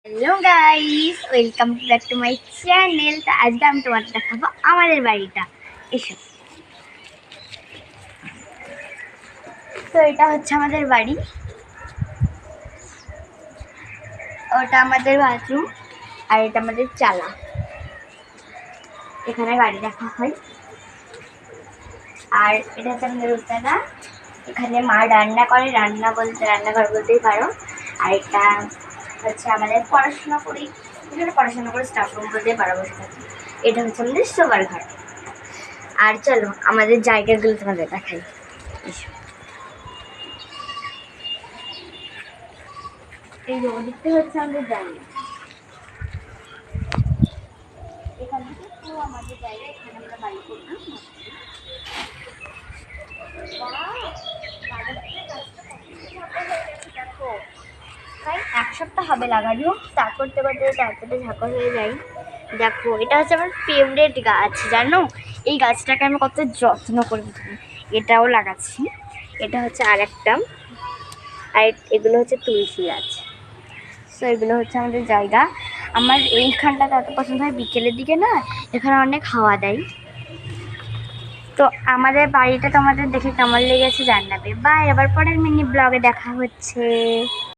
Hello guys, welcome back to my channel. তো আজকে আমি তোমাদের দেখাবো আমাদের বাড়িটা। এসো। তো এটা হচ্ছে আমাদের বাড়ি, ওটা আমাদের বাথরুম, আর এটা আমাদের চালা। এখানে গাড়ি রাখা হয়। আর এটা হচ্ছে আমাদের উত্তানা। এখানে মা রান্না করে, রান্নাঘর বলতেই পারো। আর এটা হচ্ছে আমাদের পড়াশোনা করে স্টাফ রুম বলতেই পারো, বসে থাকি। এটা হচ্ছে আমাদের শোবার ঘর। আর চলো আমাদের জায়গাগুলো তোমাদের দেখাই। এসো। এই যে ওদিকটা হচ্ছে আমাদের জায়গা, এখান থেকে পুরো আমাদের জায়গা। এখানে আমরা বাড়ি করলাম। দেখো প্রায় এক সপ্তাহ হবে লাগানো, তা করতে করতে তারপরে ঝাঁকা হয়ে যায়। দেখো এটা হচ্ছে আমার ফেভারেট গাছ, জানো? এই গাছটাকে আমি কত যত্ন করে এটাও লাগাচ্ছি। এটা হচ্ছে আর একটা, আর এগুলো হচ্ছে তুলসী গাছ। তো এগুলো হচ্ছে আমাদের জায়গা। আমার এইখানটাতে এত পছন্দ হয়, বিকেলের দিকে না এখানে অনেক হাওয়া দেয়। তো আমাদের বাড়িটা তোমাদের দেখে কেমন লেগেছে জানাবে। বাই, আবার পরের মিনি ব্লগে দেখা হচ্ছে।